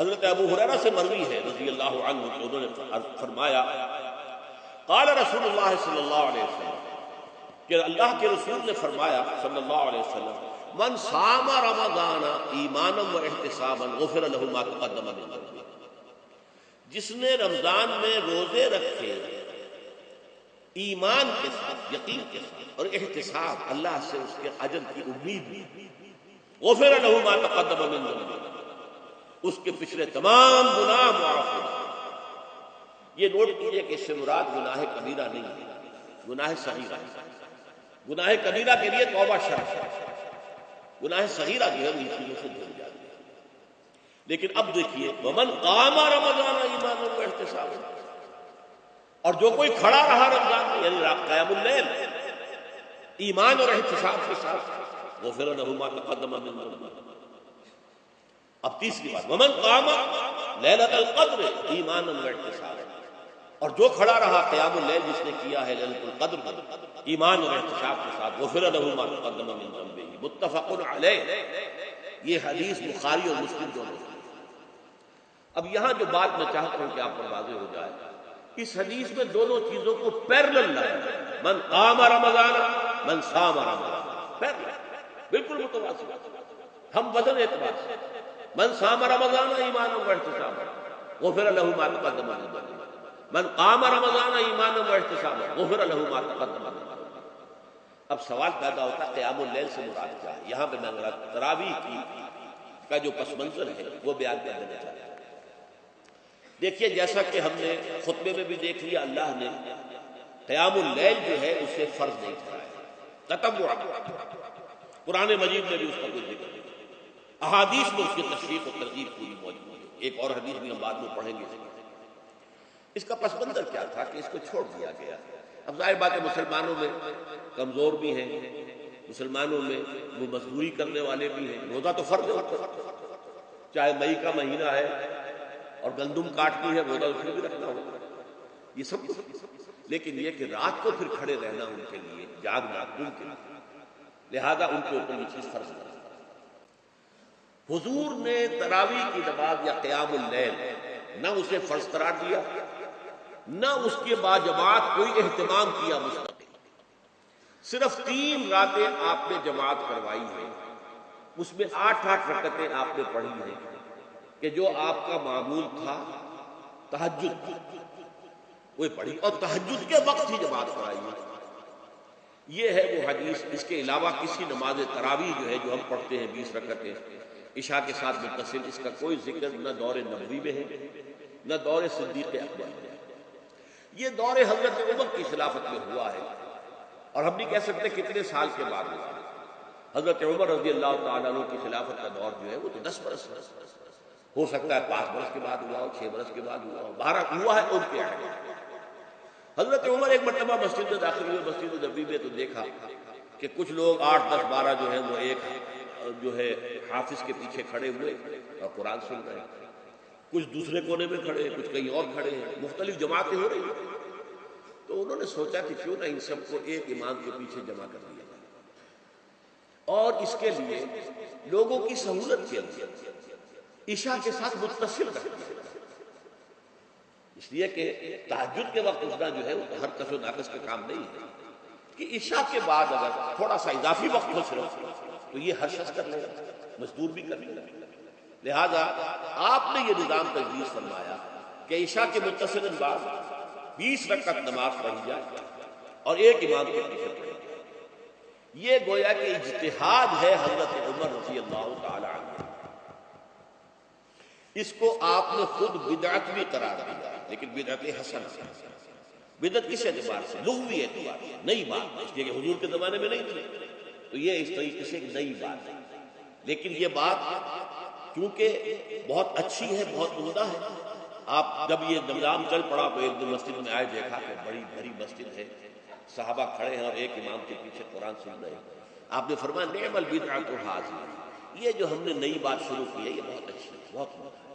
حضرت ابو ہریرہ سے مروی ہے رضی اللہ عنہ کہ انہوں نے فرمایا قال رسول اللہ صلی اللہ علیہ وسلم کہ اللہ کے رسول نے فرمایا صلی اللہ علیہ وسلم من صام رمضان ایمانا و احتسابا غفر له ما تقدم من ذنبه، جس نے رمضان میں روزے رکھے ایمان کے ساتھ، یقین کے ساتھ اور احتساب، اللہ سے اس کے اجر کی امید، غفر له ما تقدم من ذنبه، اس کے پچھلے تمام گناہ معاف ہو جائیں۔ یہ نوٹ کیجئے کہ اس سے مراد گناہ کبیرہ نہیں ہے، گناہ صغیرہ۔ گناہ کبیرہ کے لیے توبہ شرط ہے، گناہ صغیرہ جو ہے ان چیزوں سے دھل جاتی ہے۔ لیکن اب دیکھیے ومن قام رمضان ایمانا واحتسابا، اور جو کوئی کھڑا رہا رمضان میں یعنی قیام اللیل ایمان اور احتساب کے ساتھ، غفر له ما تقدم من ذنبه۔ اب تیسری بات ومن قام لیلۃ القدر ایمانا واحتسابا، اور جو کھڑا رہا قیام اللیل جس نے کیا ہے لیلۃ القدر میں ایمان اور احتساب کے ساتھ، غفر له ما تقدم من ذنبه، متفق علیہ۔ یہ حدیث بخاری اور مسلم دونوں کی۔ اب یہاں جو بات میں چاہتا ہوں کہ آپ پر واضح ہو جائے، اس حدیث میں دونوں چیزوں کو پیرلل لایا، من قام رمضان من صام رمضان، پیرلل، بالکل متوازی، ہم وزن اعتبار سے، من صام رمضان ایمانا واحتسابا غفر له ما تقدم من ذنبه، من قام رمضان ایمانا واحتسابا غفر له ما تقدم من ذنبه۔ اب سوال پیدا ہوتا ہے قیام اللیل سے مراد کیا ہے؟ یہاں پہ میں تراویح کا جو پس منظر ہے وہ بیان کر دینا چاہتا ہوں۔ دیکھیے جیسا کہ ہم نے خطبے میں بھی دیکھ لیا، اللہ نے قیام اللیل جو ہے اسے فرض نہیں ٹھہرایا، تطوع، قرآن مجید میں بھی اس کا کوئی ذکر نہیں، احادیث میں اس کی تشریح و ترغیب پوری موجود ہے، ایک اور حدیث بھی ہم بعد میں پڑھیں گے۔ اس کا پس منظر کیا تھا کہ اس کو چھوڑ دیا گیا۔ اب ظاہر بات ہے مسلمانوں میں کمزور بھی ہیں، مسلمانوں میں وہ مزدوری کرنے والے بھی ہیں، روزہ تو فرض ہے، چاہے مئی کا مہینہ ہے اور گندم کاٹنی ہے، روزہ پھر بھی رکھنا ہوگا، یہ سب، لیکن یہ کہ رات کو پھر کھڑے رہنا ان کے لیے، جاگنا ان کے لیے، لہذا ان کے اوپر یہ چیز فرض ہے۔ حضور نے تراویح کی نماز یا قیام اللیل نہ اسے فرض قرار دیا، نہ اس کے بعد جماعت کوئی اہتمام کیا مستقل، صرف 3 راتیں آپ نے جماعت کروائی ہے، اس میں 8 رکعتیں آپ نے پڑھی ہیں کہ جو آپ کا معمول تھا تہجد وہ پڑھی، اور تہجد کے وقت ہی جماعت کرائی ہے۔ یہ ہے وہ حدیث، اس کے علاوہ کسی نماز تراویح جو ہے جو ہم پڑھتے ہیں 20 رکعتیں عشاء کے ساتھ متصل، اس کا کوئی ذکر نہ دور نبوی میں ہے نہ دور صدیق اکبر میں۔ یہ دور حضرت عمر کی خلافت میں ہوا ہے، اور ہم نہیں کہہ سکتے کتنے سال کے بعد ہوا۔ حضرت عمر رضی اللہ تعالیٰ عنہ کی خلافت کا دور جو ہے وہ تو 10 برس ہو سکتا ہے، 5 برس کے بعد ہوا ہو، 6 برس کے بعد ہوا ہو، 12 ہوا ہے ان کے عہد۔ حضرت عمر ایک مرتبہ مسجد میں داخل ہوئے، مسجد نبوی میں، تو دیکھا کہ کچھ لوگ 8، 10، 12 جو ہیں وہ ایک جو ہے حافظ کے پیچھے کھڑے ہوئے اور قرآن سن رہے ہیں، کچھ دوسرے کونے میں کھڑے ہیں، کچھ کہیں اور کھڑے ہیں، مختلف جماعتیں ہو رہی ہیں۔ تو انہوں نے سوچا کہ کیوں نہ ان سب کو ایک امام کے پیچھے جمع کر دیا جائے، اور اس کے لیے لوگوں کی سہولت کے لیے عشاء کے ساتھ متصل رکھ دیا جائے، اس لیے کہ تہجد کے وقت اٹھنا جو ہے وہ ہر کس و ناقص کا کام نہیں ہے، کہ عشاء کے بعد اگر تھوڑا سا اضافی وقت ہو صرف تو یہ ہر شخص کر لے گا، مزدور بھی کر لے گا۔ لہذا آپ نے یہ نظام تجویز فرمایا کہ عشاء کے متصل بعد 20 رکعت نماز پڑھی جائے اور ایک امام کے پیچھے پڑھی جائے۔ یہ گویا کہ اجتہاد ہے حضرت عمر رضی اللہ تعالی عنہ، اس کو آپ نے خود بدعت بھی قرار دیا، لیکن بدعت حسن سے۔ بدعت کس اعتبار سے؟ لغوی اعتبار سے، نئی بات، اس لیے کہ حضور کے زمانے میں نہیں تھی، تو یہ اس طریقے سے نئی بات ہے، لیکن یہ بات کیونکہ بہت اچھی ہے، بہت عمدہ ہے۔ آپ جب یہ نظام چل پڑا تو ایک دن مسجد میں آئے، دیکھا کہ بڑی بھری مسجد ہے، صحابہ کھڑے ہیں اور ایک امام کے پیچھے قرآن سن رہے ہیں۔ آپ نے فرمایا نعم البدعۃ ھذہ، یہ جو ہم نے نئی بات شروع کی ہے یہ بہت اچھی ہے، بہت عمدہ ہے۔